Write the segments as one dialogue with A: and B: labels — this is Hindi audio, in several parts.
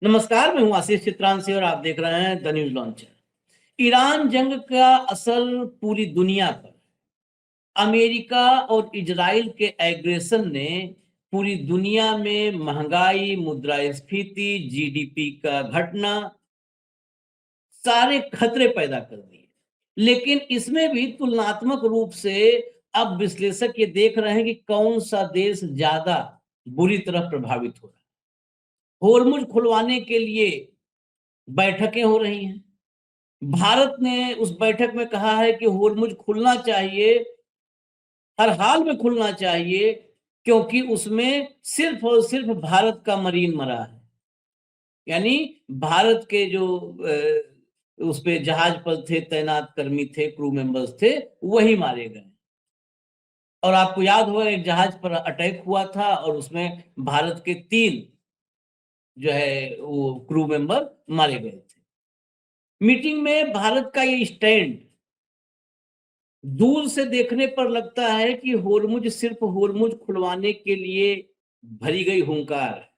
A: नमस्कार, मैं हूं आशीष चित्रांशी और आप देख रहे हैं द न्यूज लॉन्चर। ईरान जंग का असर पूरी दुनिया पर। अमेरिका और इजराइल के एग्रेशन ने पूरी दुनिया में महंगाई, मुद्रास्फीति, जीडीपी का घटना, सारे खतरे पैदा कर दिए। लेकिन इसमें भी तुलनात्मक रूप से अब विश्लेषक ये देख रहे हैं कि कौन सा देश ज्यादा बुरी तरह प्रभावित हो रहा है। होर्मुज खुलवाने के लिए बैठकें हो रही हैं। भारत ने उस बैठक में कहा है कि होर्मुज खुलना चाहिए, हर हाल में खुलना चाहिए, क्योंकि उसमें सिर्फ और सिर्फ भारत का मरीन मरा है। यानी भारत के जो उस पे जहाज पर थे, तैनात कर्मी थे, क्रू मेंबर्स थे, वही मारे गए। और आपको याद होगा एक जहाज पर अटैक हुआ था और उसमें भारत के 3 जो है वो क्रू मेंबर मारे गए थे। मीटिंग में भारत का ये स्टैंड दूर से देखने पर लगता है कि होर्मुज सिर्फ होर्मुज खुलवाने के लिए भरी गई हुंकार है।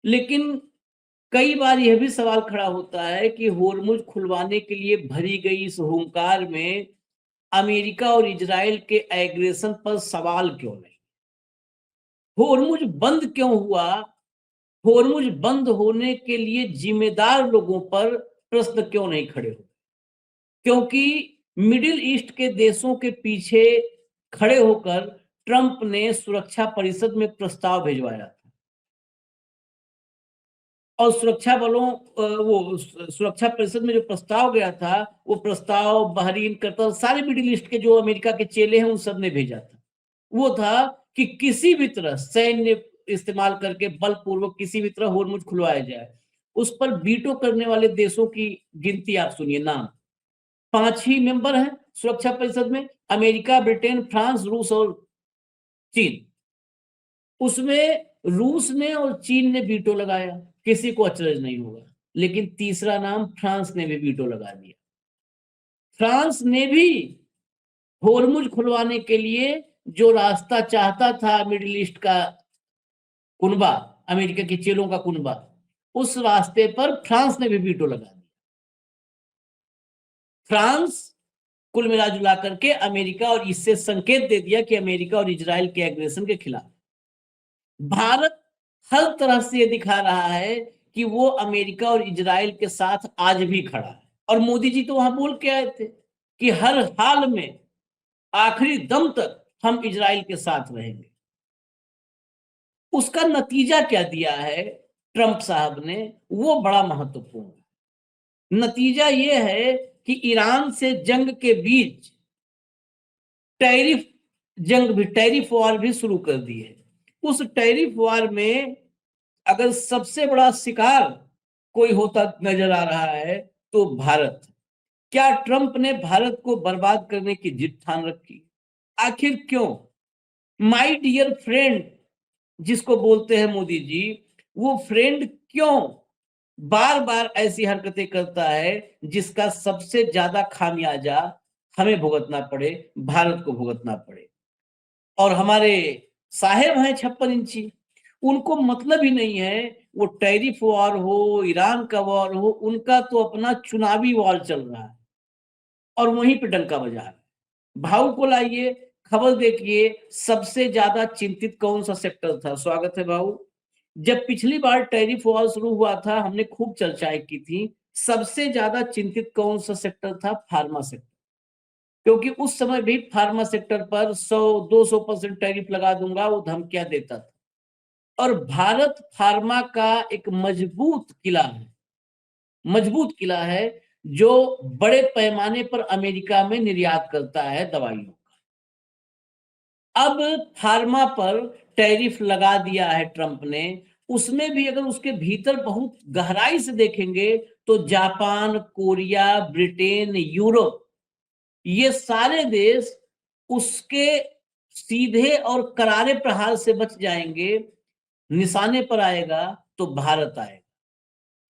A: लेकिन कई बार यह भी सवाल खड़ा होता है कि होर्मुज खुलवाने के लिए भरी गई इस हुंकार में अमेरिका और इजराइल के एग्रेशन पर सवाल क्यों नहीं? होर्मुज बंद क्यों हुआ? होर्मुज बंद होने के लिए जिम्मेदार लोगों पर प्रश्न क्यों नहीं खड़े हो? क्योंकि मिडिल ईस्ट के देशों के पीछे खड़े होकर ट्रंप ने सुरक्षा परिषद में प्रस्ताव भिजवाया था और सुरक्षा बलों वो सुरक्षा परिषद में जो प्रस्ताव गया था, वो प्रस्ताव बहरीन, कतर, सारे मिडिल ईस्ट के जो अमेरिका के चेले हैं उन सब ने भेजा था। वो था कि किसी भी तरह सैन्य इस्तेमाल करके बलपूर्वक किसी भी तरह होर्मुज खुलवाया जाए। उस पर वीटो करने वाले देशों की गिनती आप सुनिए, नाम 5 ही मेंबर हैं सुरक्षा परिषद में: अमेरिका, ब्रिटेन, फ्रांस, रूस और चीन। उसमें रूस ने और चीन ने वीटो लगाया, किसी को अचरज नहीं होगा। लेकिन तीसरा नाम फ्रांस ने भी वीटो लगा दिया। फ्रांस ने भी होर्मुज खुलवाने के लिए जो रास्ता चाहता था, मिडिल ईस्ट का कुनबा, अमेरिका के चेलों का कुनबा, उस रास्ते पर फ्रांस ने भी वीटो लगा दिया। फ्रांस कुल मिला जुला करके अमेरिका और इससे संकेत दे दिया कि अमेरिका और इजराइल के एग्रेशन के खिलाफ। भारत हर तरह से ये दिखा रहा है कि वो अमेरिका और इजराइल के साथ आज भी खड़ा है। और मोदी जी तो वहां बोल के आए थे कि हर हाल में, आखिरी दम तक हम इजराइल के साथ रहेंगे। उसका नतीजा क्या दिया है ट्रंप साहब ने, वो बड़ा महत्वपूर्ण है। नतीजा ये है कि ईरान से जंग के बीच टैरिफ जंग भी, टैरिफ वॉर भी शुरू कर दी है। उस टैरिफ वॉर में अगर सबसे बड़ा शिकार कोई होता नजर आ रहा है तो भारत। क्या ट्रंप ने भारत को बर्बाद करने की जिद ठान रखी? आखिर क्यों? माय डियर फ्रेंड जिसको बोलते हैं मोदी जी, वो फ्रेंड क्यों बार बार ऐसी हरकतें करता है जिसका सबसे ज्यादा खामियाजा हमें भुगतना पड़े, भारत को भुगतना पड़े? और हमारे साहेब हैं 56 इंची, उनको मतलब ही नहीं है वो टैरिफ वॉर हो, ईरान का वॉर हो, उनका तो अपना चुनावी वॉर चल रहा है और वहीं पे डंका बजा है। भाव को लाइए, खबर देखिए, सबसे ज्यादा चिंतित कौन सा सेक्टर था? स्वागत है भाव। जब पिछली बार टैरिफ वॉर शुरू हुआ था, हमने खूब चर्चाएं की थी। सबसे ज्यादा चिंतित कौन सा सेक्टर था? Pharma sector. क्योंकि उस समय भी फार्मा सेक्टर पर 100-200% टैरिफ लगा दूंगा, वो धमकियां देता था। और भारत फार्मा का एक मजबूत किला है जो बड़े पैमाने पर अमेरिका में निर्यात करता है दवाइयों का। अब फार्मा पर टैरिफ लगा दिया है ट्रंप ने। उसमें भी अगर उसके भीतर बहुत गहराई से देखेंगे तो जापान, कोरिया, ब्रिटेन, यूरोप, ये सारे देश उसके सीधे और करारे प्रहार से बच जाएंगे। निशाने पर आएगा तो भारत आएगा।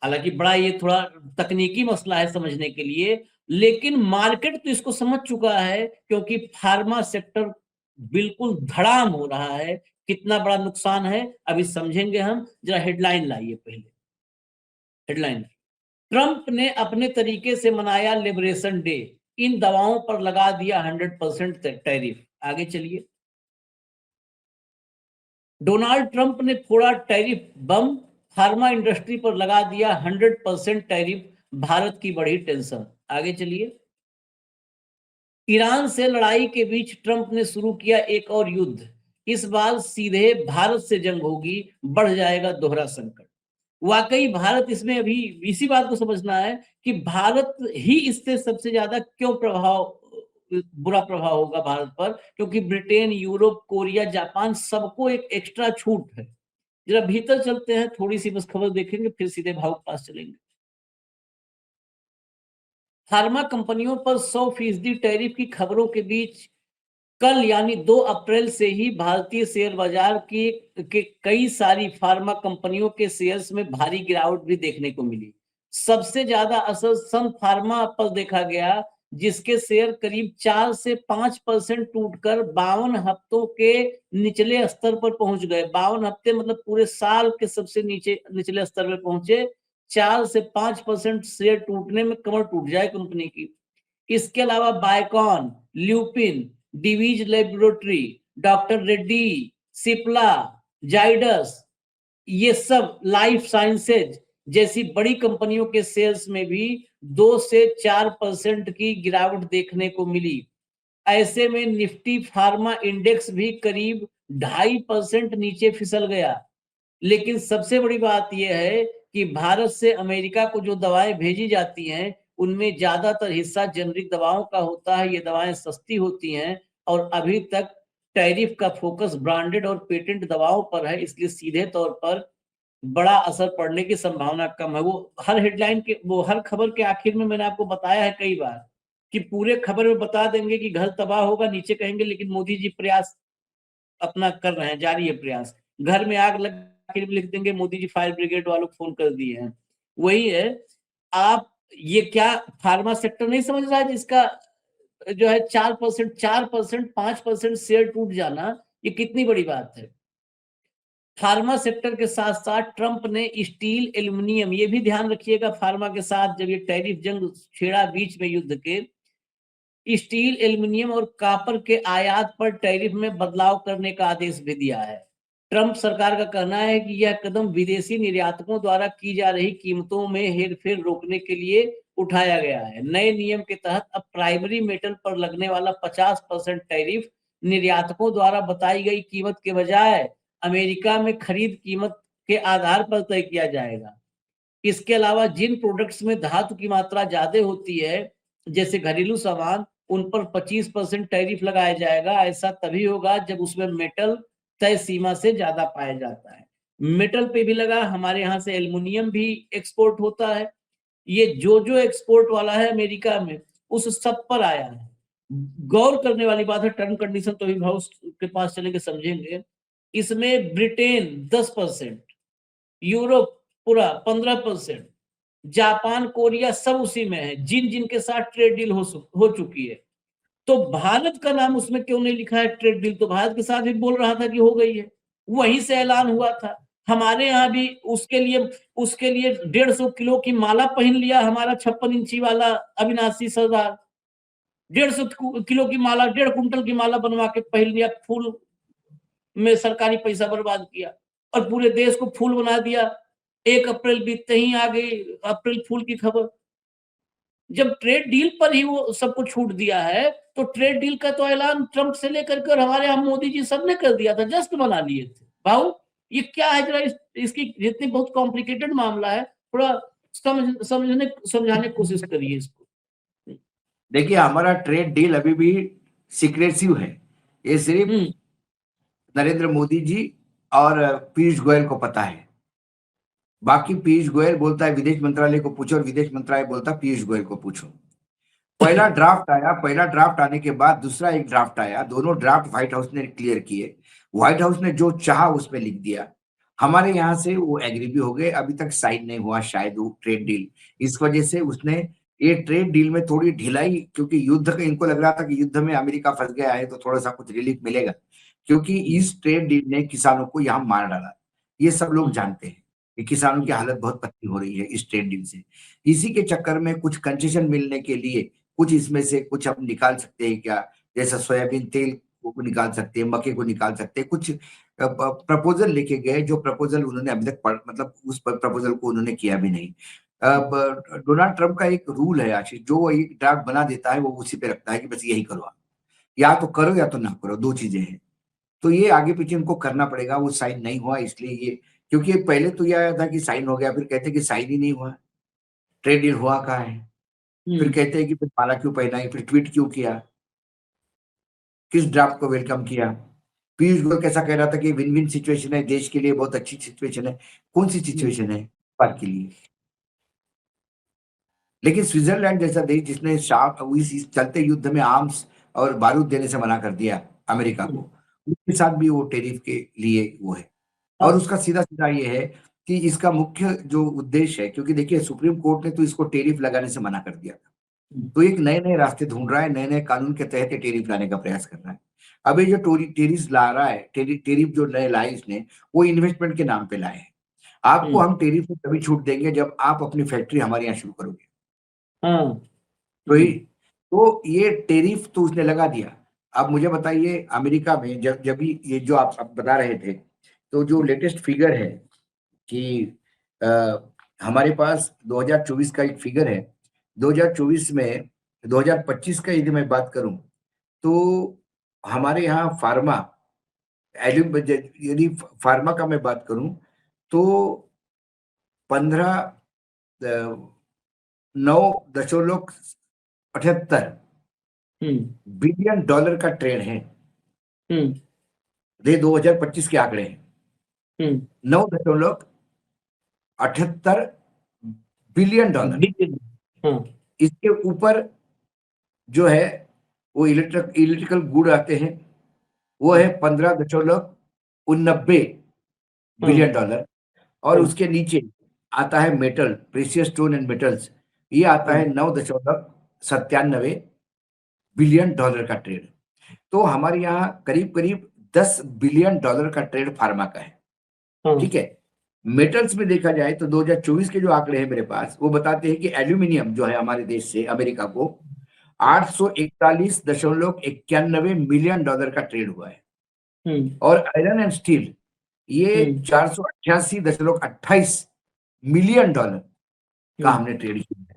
A: हालांकि बड़ा ये थोड़ा तकनीकी मसला है समझने के लिए, लेकिन मार्केट तो इसको समझ चुका है, क्योंकि फार्मा सेक्टर बिल्कुल धड़ाम हो रहा है। कितना बड़ा नुकसान है अभी समझेंगे हम। जरा हेडलाइन लाइए पहले। हेडलाइन, ट्रंप ने अपने तरीके से मनाया लिबरेशन डे, इन दवाओं पर लगा दिया 100% टैरिफ। आगे चलिए, डोनाल्ड ट्रंप ने फोड़ा टैरिफ बम, फार्मा इंडस्ट्री पर लगा दिया 100% टैरिफ, भारत की बढ़ी टेंशन। आगे चलिए, ईरान से लड़ाई के बीच ट्रंप ने शुरू किया एक और युद्ध, इस बार सीधे भारत से जंग होगी, बढ़ जाएगा दोहरा संकट। वाकई भारत इसमें, अभी इसी बात को समझना है कि भारत ही इससे सबसे ज्यादा क्यों बुरा प्रभाव होगा भारत पर, क्योंकि ब्रिटेन, यूरोप, कोरिया, जापान सबको एक एक्स्ट्रा छूट है। जरा भीतर चलते हैं, थोड़ी सी बस खबर देखेंगे, फिर सीधे भाव के पास चलेंगे। फार्मा कंपनियों पर 100% टैरिफ की खबरों के बीच कल यानी 2 अप्रैल से ही भारतीय शेयर बाजार के कई सारी फार्मा कंपनियों के शेयर्स में भारी गिरावट भी देखने को मिली। सबसे ज्यादा असर सन फार्मा पर देखा गया, जिसके शेयर करीब 4 से 5% टूटकर 52 हफ्तों के निचले स्तर पर पहुंच गए। 52 हफ्ते मतलब पूरे साल के सबसे निचले स्तर पर पहुंचे। 4 से 5% शेयर टूटने में कमर टूट जाए कंपनी की। इसके अलावा बायकॉन, ल्यूपिन, डिवीज लेबोरेटरी, डॉक्टर रेड्डी, सिप्ला, जाइडस, ये सब लाइफ साइंसेज जैसी बड़ी कंपनियों के शेयर्स में भी 2 से 4% की गिरावट देखने को मिली। ऐसे में निफ्टी फार्मा इंडेक्स भी करीब 2.5% नीचे फिसल गया। लेकिन सबसे बड़ी बात यह है कि भारत से अमेरिका को जो दवाएं भेजी जाती हैं, उनमें ज्यादातर हिस्सा जेनरिक दवाओं का होता है। ये दवाएं सस्ती होती हैं और अभी तक टैरिफ का फोकस ब्रांडेड और पेटेंट दवाओं पर है, इसलिए सीधे तौर पर बड़ा असर पड़ने की संभावना कम है। वो हर हेडलाइन के, वो हर खबर के आखिर में मैंने आपको बताया है कई बार कि पूरे खबर में बता देंगे कि घर तबाह होगा, नीचे कहेंगे लेकिन मोदी जी प्रयास अपना कर रहे हैं, जारी है प्रयास। घर में आग लग, आखिर में लिख देंगे मोदी जी फायर ब्रिगेड वालों को फोन कर दिए हैं। वही है। आप ये क्या फार्मा सेक्टर नहीं समझ रहा है, जिसका जो है 4%, 5% शेयर टूट जाना, ये कितनी बड़ी बात है। फार्मा सेक्टर के साथ साथ ट्रंप ने स्टील, एल्यूमिनियम, ये भी ध्यान रखिएगा, फार्मा के साथ जब ये टैरिफ जंग छेड़ा बीच में युद्ध के, स्टील, एल्यूमिनियम और कॉपर के आयात पर टैरिफ में बदलाव करने का आदेश भी दिया है। ट्रंप सरकार का कहना है कि यह कदम विदेशी निर्यातकों द्वारा की जा रही कीमतों में हेरफेर रोकने के लिए उठाया गया है। नए नियम के तहत अब प्राइमरी मेटल पर लगने वाला 50% टैरिफ निर्यातकों द्वारा बताई गई कीमत के बजाय अमेरिका में खरीद कीमत के आधार पर तय किया जाएगा। इसके अलावा जिन प्रोडक्ट्स में धातु की मात्रा ज्यादा होती है, जैसे घरेलू सामान, उन पर 25% टैरिफ लगाया जाएगा। ऐसा तभी होगा जब उसमें मेटल तय सीमा से ज्यादा पाया जाता है। मेटल पे भी लगा, हमारे यहाँ से एल्युमिनियम भी एक्सपोर्ट होता है। ये जो एक्सपोर्ट वाला है अमेरिका में, उस सब पर आया है। गौर करने वाली बात है, टर्म कंडीशन तो अभी भाव के पास चलेंगे समझेंगे। इसमें ब्रिटेन 10%, यूरोप पूरा 15%, जापान, कोरिया सब उसी में है, जिन जिनके साथ ट्रेड डील हो चुकी है। तो भारत का नाम उसमें क्यों नहीं लिखा है ट्रेड डील? तो भारत के साथ भी बोल रहा था कि हो गई है, वहीं से ऐलान हुआ था। हमारे यहाँ भी उसके लिए 150 किलो की माला पहन लिया हमारा 56 इंची वाला अविनाशी सरदार। 150 किलो की माला, 1.5 कुंटल की माला बनवा के पहन लिया, फूल में सरकारी पैसा बर्बाद किया और पूरे देश को फूल बना दिया। 1 अप्रैल बीतते ही आ गई अप्रैल फूल की खबर। जब ट्रेड डील पर ही वो सबको छूट दिया है, तो ट्रेड डील का तो ऐलान ट्रंप से लेकर के हमारे यहाँ मोदी जी सबने कर दिया था, जस्ट बना लिए थे। भाऊ ये क्या है, जरा इसकी जितनी बहुत कॉम्प्लिकेटेड मामला है, थोड़ा समझाने की कोशिश करिए इसको।
B: देखिए, हमारा ट्रेड डील अभी भी सीक्रेसिव है। ये सिर्फ नरेंद्र मोदी जी और पीयूष गोयल को पता है। बाकी पीयूष गोयल बोलता है विदेश मंत्रालय को पूछो, और विदेश मंत्रालय बोलता है पीयूष गोयल को पूछो। पहला ड्राफ्ट आया, पहला ड्राफ्ट आने के बाद दूसरा एक ड्राफ्ट आया, दोनों ड्राफ्ट व्हाइट हाउस ने क्लियर किए। व्हाइट हाउस ने जो चाहा उसमें लिख दिया। हमारे यहाँ से वो एग्री भी हो गए, अभी तक साइन नहीं हुआ शायद वो ट्रेड डील। इस वजह से उसने ये ट्रेड डील में थोड़ी ढिलाई, क्योंकि युद्ध का इनको लग रहा था कि युद्ध में अमेरिका फंस गया है तो थोड़ा सा कुछ रिलीफ मिलेगा, क्योंकि इस ट्रेड डील ने किसानों को यहाँ मार डाला, ये सब लोग जानते हैं। कि किसानों की हालत बहुत पतली हो रही है इस ट्रेड डील से। इसी के चक्कर में कुछ कंसेशन मिलने के लिए कुछ इसमें से कुछ हम निकाल सकते हैं क्या, जैसा सोयाबीन तेल को निकाल सकते हैं, मक्के को निकाल सकते हैं, कुछ प्रपोजल लेके गए, जो प्रपोजल उन्होंने अभी तक मतलब उस प्रपोजल को उन्होंने किया भी नहीं। अब डोनाल्ड ट्रंप का एक रूल है आशीष, जो वो एक ड्राफ्ट बना देता है वो उसी पे रखता है कि बस यही करो आप, या तो करो या तो ना करो, दो चीजें हैं। तो ये आगे पीछे इनको करना पड़ेगा, वो साइन नहीं हुआ इसलिए ये, क्योंकि पहले तो यह आया था कि साइन हो गया, फिर कहते कि साइन ही नहीं हुआ, ट्रेड डील हुआ कहाँ है, फिर कहते हैं कि फिर माला क्यों पहनाई, फिर ट्वीट क्यों किया, किस ड्राफ्ट को वेलकम किया। पीयूष गोयल कैसा कह रहा था कि विन विन सिचुएशन है, देश के लिए बहुत अच्छी सिचुएशन है, कौन सी सिचुएशन है बात के लिए। लेकिन स्विट्जरलैंड जैसा देश जिसने इस चलते युद्ध में आर्म्स और बारूद देने से मना कर दिया अमेरिका को, उसके साथ भी वो टेरिफ के लिए वो है। और उसका सीधा सीधा ये है कि इसका मुख्य जो उद्देश्य है, क्योंकि देखिए सुप्रीम कोर्ट ने तो इसको टेरिफ लगाने से मना कर दिया था, तो एक नए नए रास्ते ढूंढ रहा है, नए नए कानून के तहत टेरिफ लाने का प्रयास कर रहा है। अब ये जो टेरिफ ला रहा है, टेरिफ जो नए लाए इसने, वो इन्वेस्टमेंट के नाम पे लाए हैं। आपको हम टेरिफ से तभी छूट देंगे जब आप अपनी फैक्ट्री हमारे यहाँ शुरू करोगे। तो ये टेरिफ तो उसने लगा दिया। अब मुझे बताइए अमेरिका में जब भी ये जो आप बता रहे थे, तो जो लेटेस्ट फिगर है कि हमारे पास 2024 का एक फिगर है, 2024 में 2025 का यदि मैं बात करूं तो हमारे यहाँ फार्मा यदि फार्मा का मैं बात करूं तो 9.78 बिलियन डॉलर का ट्रेड है। ये 2025 के आंकड़े हैं। 9.78 बिलियन डॉलर। इसके ऊपर जो है वो इलेक्ट्रिकल गुड आते हैं, वो है 15.89 बिलियन डॉलर। और उसके नीचे आता है metal, precious stone and metals, ये आता है 9.97 बिलियन डॉलर का ट्रेड। तो हमारे यहाँ करीब करीब 10 बिलियन डॉलर का ट्रेड फार्मा का है। ठीक है, मेटल्स में देखा जाए तो 2024 के जो आंकड़े हैं मेरे पास, वो बताते हैं कि एल्यूमिनियम जो है हमारे देश से अमेरिका को 841.91 मिलियन डॉलर का ट्रेड हुआ है। और आयरन एंड स्टील ये 488.28 मिलियन डॉलर का हमने ट्रेड किया है।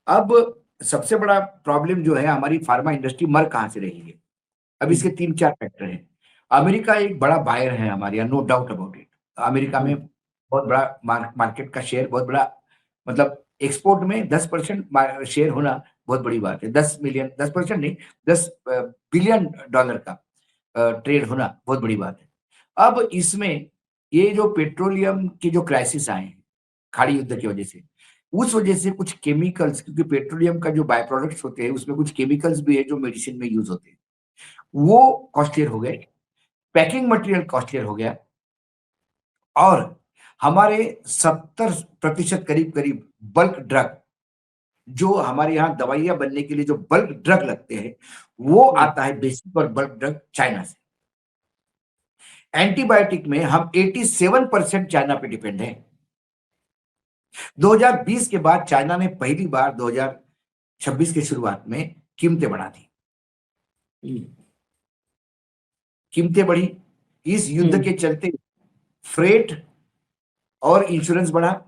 B: अब सबसे बड़ा प्रॉब्लम जो है, हमारी फार्मा इंडस्ट्री मर कहां से रही है। अब इसके 3-4 फैक्टर हैं। अमेरिका एक बड़ा बायर है हमारे यहाँ, no doubt about it. America में बहुत बड़ा मार्केट का शेयर, बहुत बड़ा, मतलब एक्सपोर्ट में 10% शेयर होना बहुत बड़ी बात है। 10% नहीं, 10 बिलियन डॉलर का ट्रेड होना बहुत बड़ी बात है। अब इसमें ये जो पेट्रोलियम की जो क्राइसिस आए हैं खाड़ी युद्ध की वजह से, उस वजह से कुछ केमिकल्स, क्योंकि पेट्रोलियम का जो बाय प्रोडक्ट्स होते हैं उसमें कुछ केमिकल्स भी है जो मेडिसिन में यूज होते हैं, वो कॉस्टलियर हो गए, पैकिंग मटेरियल कॉस्टलियर हो गया, और हमारे 70% करीब करीब बल्क ड्रग, जो हमारे यहाँ दवाइयां बनने के लिए जो बल्क ड्रग लगते हैं, वो आता है बेसिक और बल्क ड्रग चाइना से। एंटीबायोटिक में हम 87% चाइना पे डिपेंड है। 2020 के बाद चाइना ने पहली बार 2026 के शुरुआत में कीमतें बढ़ा दी। कीमतें बढ़ी, इस युद्ध के चलते फ्रेट और इंश्योरेंस बढ़ा,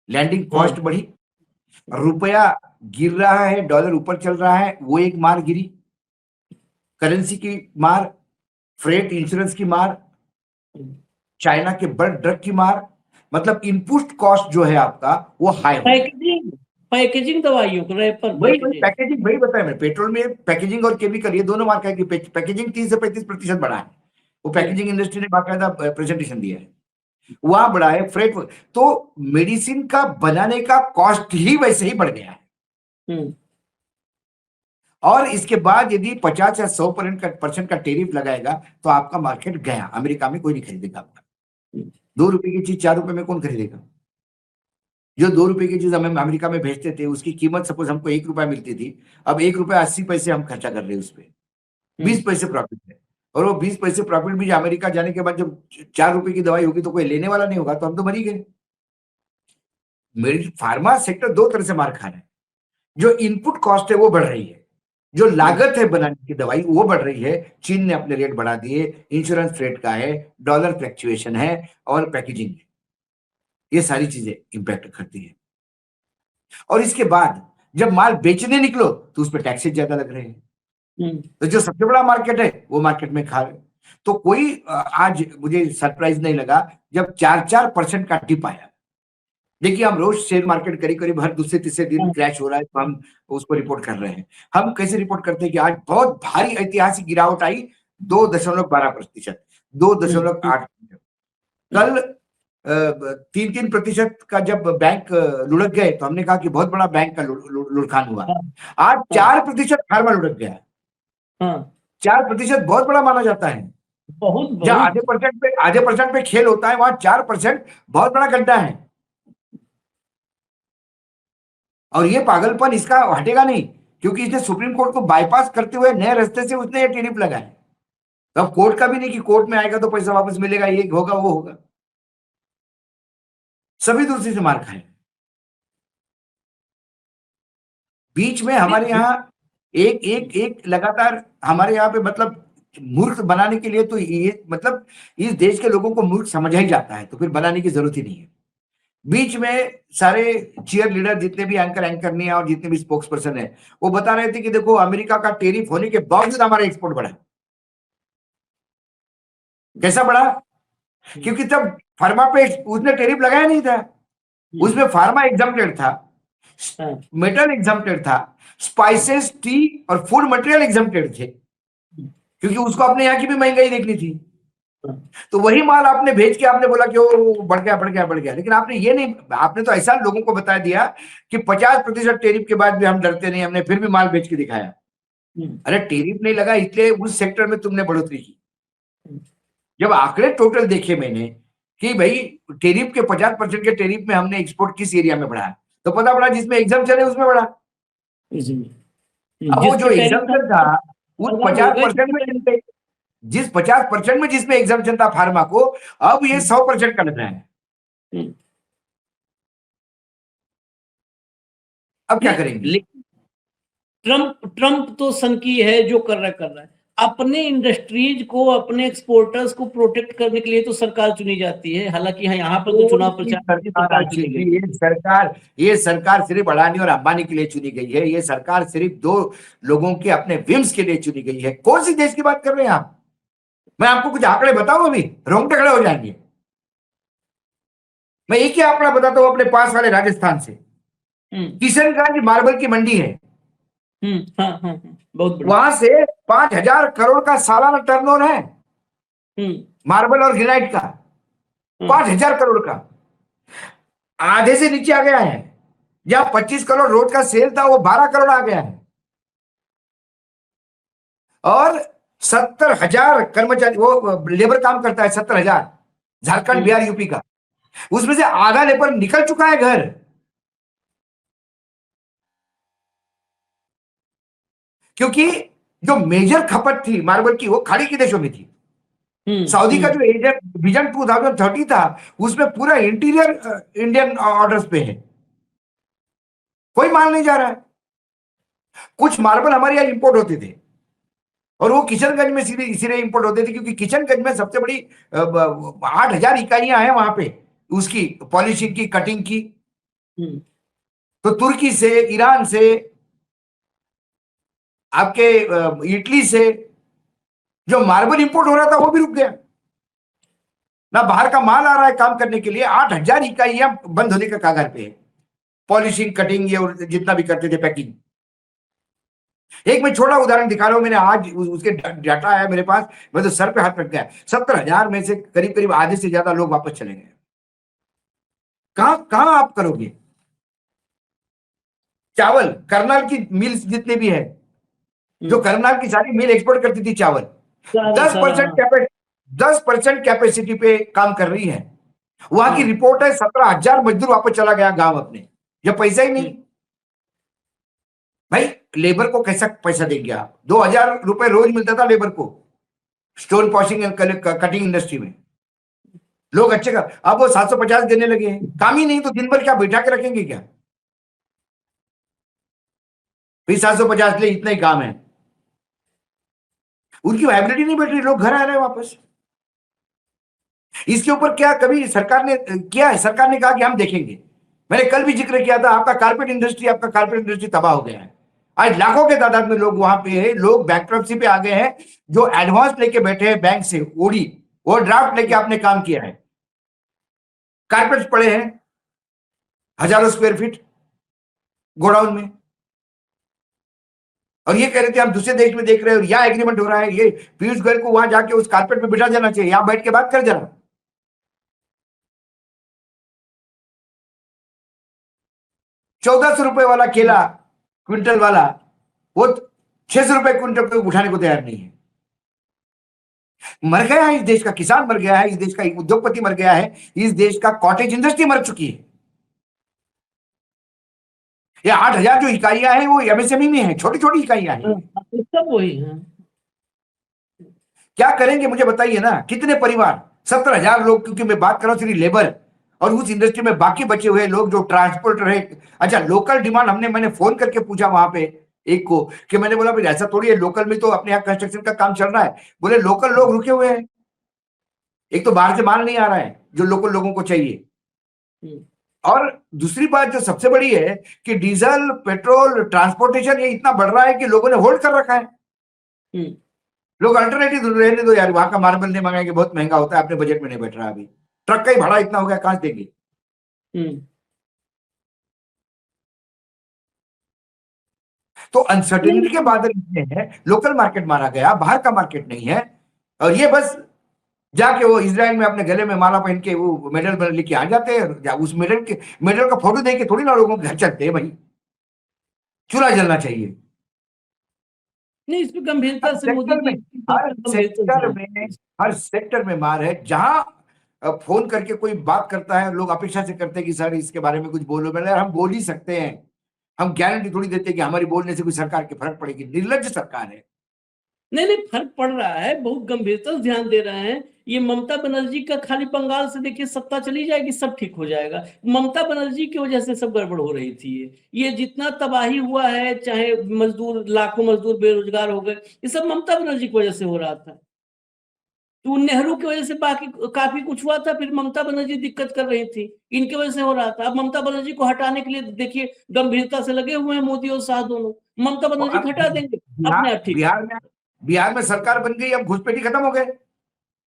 B: लैंडिंग कॉस्ट बढ़ी, रुपया गिर रहा है, डॉलर ऊपर चल रहा है, वो एक मार गिरी, करेंसी की मार, फ्रेट इंश्योरेंस की मार, चाइना के बल्क ड्रग की मार, मतलब इनपुट कॉस्ट जो है आपका वो हाई हो गया।
A: पैकेजिंग दवाइयों को
B: पैकेजिंग वही बताया मैंने, पेट्रोल में पैकेजिंग और केमिकल ये दोनों मार्क है कि पैकेजिंग 30 से 35% बढ़ा है। वो पैकेजिंग इंडस्ट्री ने बाकायदा प्रेजेंटेशन दिया है, वहां बढ़ा है। फ्रेट, तो मेडिसिन का बनाने का कॉस्ट ही वैसे ही बढ़ गया है। और इसके बाद यदि 50 या 100% का टेरिफ लगाएगा तो आपका मार्केट गया, अमेरिका में कोई नहीं खरीदेगा आपका। 2 रुपए की चीज 4 रुपए में कौन खरीदेगा। जो 2 रुपए की चीज हम अमेरिका में भेजते थे, उसकी कीमत सपोज हमको 1 रुपया मिलती थी, अब 1 रुपया 80 पैसे हम खर्चा कर रहे हैं उस पर, 20 पैसे प्रॉफिट है। और वो 20 पैसे प्रॉफिट भी अमेरिका जाने के बाद जब 4 रुपए की दवाई होगी तो कोई लेने वाला नहीं होगा, तो हम तो मर ही गए। मेरी फार्मा सेक्टर दो तरह से मार खा रहा है। जो इनपुट कॉस्ट है वो बढ़ रही है, जो लागत है बनाने की दवाई वो बढ़ रही है। चीन ने अपने रेट बढ़ा दिए, इंश्योरेंस रेट का है, डॉलर फ्लक्चुएशन है और पैकेजिंग है, ये सारी चीजें इंपैक्ट करती है। और इसके बाद जब माल बेचने निकलो तो उस पर टैक्सेस ज्यादा लग रहे हैं। तो जो सबसे बड़ा मार्केट है वो मार्केट में खा रहे। तो कोई आज मुझे सरप्राइज नहीं लगा जब 4% का टिप आया। देखिए, हम रोज शेयर मार्केट करीब करीब हर दूसरे तीसरे दिन क्रैश हो रहा है, तो हम उसको रिपोर्ट कर रहे हैं। हम कैसे रिपोर्ट करते हैं कि आज बहुत भारी ऐतिहासिक गिरावट आई 2.12%, 2.8%। कल 3-3% का जब बैंक लुढ़क गए तो हमने कहा कि बहुत बड़ा बैंक का लुढ़कान हुआ। आज 4% फार्मा लुढ़क गया। 4% बहुत बड़ा माना जाता है।
A: बहुत
B: जहाँ आधे परसेंट पे खेल होता है, वहां 4% बहुत बड़ा गड्ढा है। और ये पागलपन इसका हटेगा नहीं, क्योंकि इसने सुप्रीम कोर्ट को बाईपास करते हुए नए रास्ते से उसने ये टेरिफ लगाए। तो अब कोर्ट का भी नहीं कि कोर्ट में आएगा तो पैसा वापस मिलेगा, ये होगा वो होगा, सभी दूसरी से मार खाए। बीच में हमारे यहाँ एक एक एक लगातार हमारे यहाँ पे मतलब मूर्ख बनाने के लिए, तो ये मतलब इस देश के लोगों को मूर्ख समझा ही जाता है, तो फिर बनाने की जरूरत ही नहीं है। बीच में सारे चीयर लीडर जितने भी एंकर नहीं है और जितने भी स्पोक्स पर्सन है, वो बता रहे थे कि देखो अमेरिका का टेरिफ होने के बावजूद हमारा एक्सपोर्ट बढ़ा। कैसा बढ़ा? क्योंकि तब फार्मा पे उसने टेरिफ लगाया नहीं था, उसमें फार्मा एग्जम्प्टेड था, मेटल एग्जम्प्टेड था, स्पाइसेस, टी और फूड मटेरियल एग्जम्प्टेड थे, क्योंकि उसको अपने यहाँ की भी महंगाई देखनी थी। तो वही माल आपने भेज के आपने बोला कि वो बढ़ गया बढ़ गया बढ़ गया, लेकिन आपने ये नहीं, आपने तो ऐसा लोगों को बता दिया कि 50% टेरिफ के बाद भी हम डरते नहीं, हमने फिर भी माल बेच के दिखाया। अरे टेरिफ नहीं लगा इसलिए उस सेक्टर में तुमने बढ़ोतरी की। जब आंकड़े टोटल देखे मैंने कि भाई टेरिफ के 50% के टेरिफ में हमने एक्सपोर्ट किस एरिया में बढ़ाया, तो पता पड़ा जिसमें एग्जाम्पशन है उसमें बढ़ा। अब वो जो एग्जाम्पशन था उस 50% में, जिस 50% में जिसमें एग्जाम्पशन था फार्मा को, अब ये 100% का लग रहा है। अब क्या करेंगे?
A: ट्रम्प तो सनकी है, जो कर रहा है। अपने इंडस्ट्रीज को, अपने एक्सपोर्टर्स को प्रोटेक्ट करने के लिए तो सरकार चुनी जाती है। हालांकि यहाँ पर तो चुनाव प्रचार
B: ये सरकार सिर्फ अडानी और अंबानी के लिए चुनी गई है। ये सरकार सिर्फ दो लोगों के अपने विम्स के लिए चुनी गई है। कौन सी देश की बात कर रहे हैं आप? मैं आपको कुछ आंकड़े बताऊं, अभी रोंगटे खड़े हो जाएंगे। मैं एक ही आंकड़ा बताता हूं अपने पास वाले राजस्थान से। किशनगंज मार्बल की मंडी है,
A: बहुत बड़ा।
B: वहां से 5,000 करोड़ का सालाना टर्नओवर है मार्बल और ग्रेनाइट का। 5,000 करोड़ का आधे से नीचे आ गया है। जहां 25 करोड़ रोज का सेल था वो 12 करोड़ आ गया है। और 70,000 कर्मचारी, वो लेबर काम करता है 70,000, झारखंड बिहार यूपी का, उसमें से आधा लेबर निकल चुका है घर। क्योंकि जो मेजर खपत थी मार्बल की वो खाड़ी के देशों में थी। सऊदी का जो विजन 2030 था उसमें पूरा इंटीरियर इंडियन ऑर्डर्स पे है, कोई माल नहीं जा रहा है। कुछ मार्बल हमारे यहाँ इंपोर्ट होते थे और वो किशनगंज में सीधे इसीलिए इंपोर्ट होते थे क्योंकि किशनगंज में सबसे बड़ी 8,000 इकाइयां हैं वहां पे, उसकी पॉलिशिंग की, कटिंग की। तो तुर्की से, ईरान से, आपके इटली से जो मार्बल इंपोर्ट हो रहा था वो भी रुक गया। ना बाहर का माल आ रहा है काम करने के लिए। 8,000 इकाइयां बंद होने का कगार पे है, पॉलिशिंग, कटिंग, ये जितना भी करते थे, पैकिंग। एक मैं छोटा उदाहरण दिखा रहा हूं, मैंने आज उसके डाटा आया मेरे पास, मैं तो सर पे हाथ रख गया। 70,000 में से करीब करीब आधे से ज्यादा लोग वापस चले गए। कहां आप करोगे? चावल, करनाल की मिल्स जितने भी है, जो करनाल की सारी मिल एक्सपोर्ट करती थी चावल, 10% कैपेसिटी पे काम कर रही है। वहां की रिपोर्ट है 17,000 मजदूर वापस चला गया गांव अपने, जब पैसा ही नहीं। भाई लेबर को कैसा पैसा देंगे आप? 2,000 रुपए रोज मिलता था लेबर को stone polishing and cutting industry में। लोग अच्छे का, अब वो 750 देने लगे हैं, काम ही नहीं तो दिन भर क्या बैठा के रखेंगे क्या? फिर 750 ले, इतना ही काम है, उनकी वाइबिलिटी नहीं बैठ रही, लोग घर आ रहे हैं वापस। इसके ऊपर क्या कभी सरकार ने किया है? सरकार ने कहा कि हम देखेंगे। मैंने कल भी जिक्र किया था, आपका कारपेट इंडस्ट्री तबाह हो गया है। आज लाखों के तादाद में लोग वहां पे है, लोग बैंकरप्सी पे आ गए हैं, जो एडवांस लेके बैठे हैं बैंक से, ओडी वो ड्राफ्ट लेके आपने काम किया है, कारपेट पड़े हैं हजारों स्क्वायर फीट गोडाउन में, और ये कह रहे थे हम दूसरे देश में देख रहे हैं और यहाँ एग्रीमेंट हो रहा है। ये पीयूष गोयल को वहां जाके उस कारपेट पे बिठा जाना चाहिए, यहां बैठ के बात कर जरा। 1400 रुपए वाला केला क्विंटल वाला, वो 600 रुपए क्विंटल को उठाने को तैयार नहीं है। मर गया है इस देश का किसान, मर गया है इस देश का उद्योगपति, मर गया है इस देश का कॉटेज इंडस्ट्री मर चुकी है। ये 8000 जो इकाइयां हैं वो एमएसएमई में है, छोटी छोटी इकाइयां हैं।
A: सब वही है।
B: क्या करेंगे मुझे बताइए ना, कितने परिवार, 70,000 लोग, क्योंकि मैं बात कर रहा हूं सिर्फ लेबर और उस इंडस्ट्री में बाकी बचे हुए लोग जो ट्रांसपोर्टर है। अच्छा, लोकल डिमांड मैंने फोन करके पूछा वहां पे एक को, कि मैंने बोला भाई ऐसा थोड़ी है, लोकल में तो अपने यहाँ कंस्ट्रक्शन का काम चल रहा है। बोले लोकल लोग रुके हुए हैं, एक तो बाहर से माल नहीं आ रहा है जो लोकल लोगों को चाहिए, और दूसरी बात जो सबसे बड़ी है कि डीजल पेट्रोल ट्रांसपोर्टेशन ये इतना बढ़ रहा है कि लोगों ने होल्ड कर रखा है। लोग अल्टरनेटिव रहने दो यार, वहां का मार्बल नहीं मंगाएंगे, बहुत महंगा होता है, अपने बजट में नहीं बैठ रहा, अभी ट्रक का ही भाड़ा इतना हो गया, कहां से देंगे? तो अनसर्टेनिटी के बादल इतने हैं, लोकल मार्केट मारा गया, बाहर का मार्केट नहीं है, और ये बस जाके वो इजराइल में अपने गले में माला पहन के वो मेडल लेके आ जाते हैं। उस मेडल का फोटो देके थोड़ी ना लोगों के घर चलते हैं भाई, चूल्हा जलना चाहिए।
A: नहीं, इस पे गंभीरता से मोदी
B: सेक्टर में,
A: जी
B: हर सेक्टर
A: हाँ।
B: में, हर सेक्टर में मार है। जहां फोन करके कोई बात करता है, लोग अपेक्षा से करते हैं कि सर इसके बारे में कुछ बोलो, मैंने हम बोल ही सकते हैं, हम गारंटी थोड़ी देते हैं कि हमारी बोलने से कोई सरकार के फर्क पड़ेगी, निर्लज सरकार है।
A: नहीं नहीं, फर्क पड़ रहा है, बहुत गंभीरता से ध्यान दे रहे हैं। ये ममता बनर्जी का खाली बंगाल से देखिए सत्ता चली जाएगी, सब ठीक हो जाएगा। ममता बनर्जी की वजह से सब गड़बड़ हो रही थी। ये जितना तबाही हुआ है, चाहे मजदूर, लाखों मजदूर बेरोजगार हो गए, ये सब ममता बनर्जी की वजह से हो रहा था। तो नेहरू की वजह से बाकी काफी कुछ हुआ था, फिर ममता बनर्जी दिक्कत कर रही थी, इनकी वजह से हो रहा था। अब ममता बनर्जी को हटाने के लिए देखिए गंभीरता से लगे हुए हैं मोदी और शाह दोनों। ममता बनर्जी को हटा देंगे, अपने आप ठीक।
B: बिहार में सरकार बन गई, अब घुसपैठी खत्म हो गए,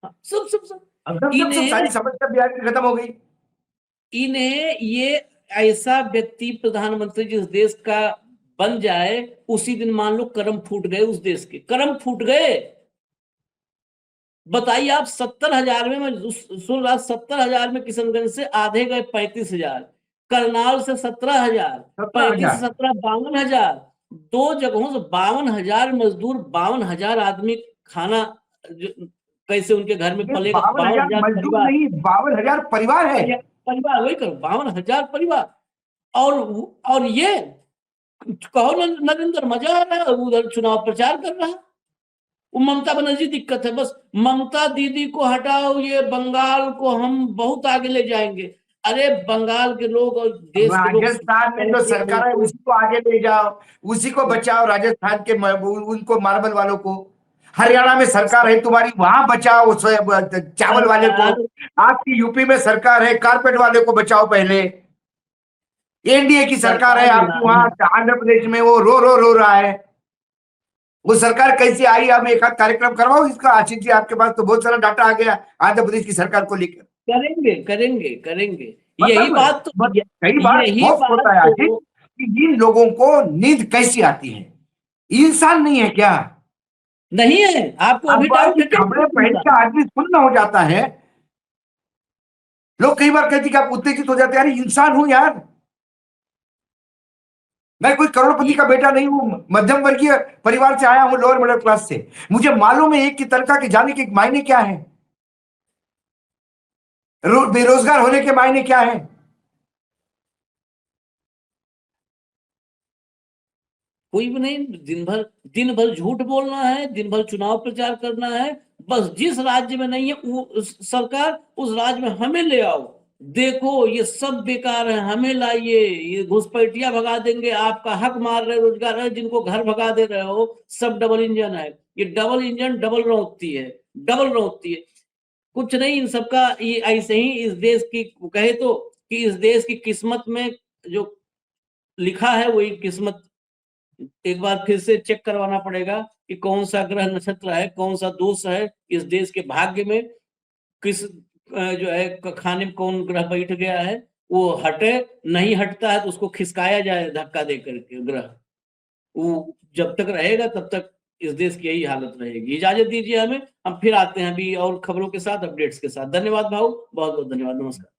A: सब सब सब
B: सब सारी समस्या बिहार की खत्म हो गई।
A: इन्हें ये ऐसा व्यक्ति प्रधानमंत्री जिस देश का बन जाए, उसी दिन मान लो करम फूट गए, उस देश के करम फूट गए। बताइए आप, 70,000 में, मैं सुन रहा, 70,000 में किशनगंज से आधे गए 35,000, करनाल से 17,000, 35 से 17, 52,000, दो जगहों से 52,000 मजदूर, 52,000 आदमी, खाना कैसे उनके घर में पलेगा?
B: 52,000 मजदूर नहीं, 52,000 परिवार है,
A: परिवार, वही करो, 52,000 परिवार। और ये कहो नरेंद्र मजा आ रहा है, उधर चुनाव प्रचार कर रहा है। वो ममता बनर्जी दिक्कत है, बस ममता दीदी को हटाओ, ये बंगाल को हम बहुत आगे ले जाएंगे। अरे बंगाल के लोग और देश के लोग,
B: राजस्थान में जो सरकार है उसी को आगे ले जाओ, उसी को बचाओ, राजस्थान के उनको मार्बल वालों को। हरियाणा में सरकार है तुम्हारी, वहां बचाओ चावल वाले को। आपकी यूपी में सरकार है, कारपेट वाले को बचाओ पहले। एनडीए की सरकार है आपकी वहां आंध्र प्रदेश में, वो रो रहा है। वो सरकार कैसे आई? आप एक आध कार्यक्रम करवाओ इसका, आशीष जी आपके पास तो बहुत सारा डाटा आ गया आंध्र प्रदेश की सरकार को लेकर।
A: करेंगे करेंगे करेंगे, यही बात तो,
B: कई बार होता है आशीष कि इन लोगों को नींद कैसी आती है, इंसान नहीं है क्या?
A: नहीं है, आपको अभी डाउट है?
B: कपड़े पहन के आदमी सुन्न हो जाता है, लोग कई बार कहते कि आप उत्तेजित हो जाते हैं, अरे इंसान हूं यार, मैं कोई करोड़पति का बेटा नहीं हूं, मध्यम वर्गीय परिवार से आया हूं, लोअर मिडिल क्लास से। मुझे मालूम है एक की तनख्वाह के जाने के मायने क्या है, बेरोजगार होने के मायने क्या है।
A: कोई भी नहीं, दिन भर झूठ बोलना है, दिन भर चुनाव प्रचार करना है, बस जिस राज्य में नहीं है वो सरकार उस राज्य में हमें ले आओ, देखो ये सब बेकार है, हमें लाइए, ये घुसपैठिया भगा देंगे, आपका हक मार रहे, रोजगार है, जिनको घर भगा दे रहे हो, सब डबल इंजन है। ये डबल इंजन डबल रौंदती है, डबल रौंदती है। कुछ नहीं, इन सबका ये ऐसे ही इस देश की कहे तो कि इस देश की किस्मत में जो लिखा है वही किस्मत एक बार फिर से चेक करवाना पड़ेगा कि कौन सा ग्रह नक्षत्र है, कौन सा दोष है इस देश के भाग्य में, किस जो है खाने में कौन ग्रह बैठ गया है, वो हटे, नहीं हटता है तो उसको खिसकाया जाए धक्का दे करके ग्रह, वो जब तक रहेगा तब तक इस देश की यही हालत रहेगी। इजाजत दीजिए हमें, हम फिर आते हैं अभी और खबरों के साथ, अपडेट्स के साथ। धन्यवाद भाऊ, बहुत बहुत धन्यवाद, नमस्कार।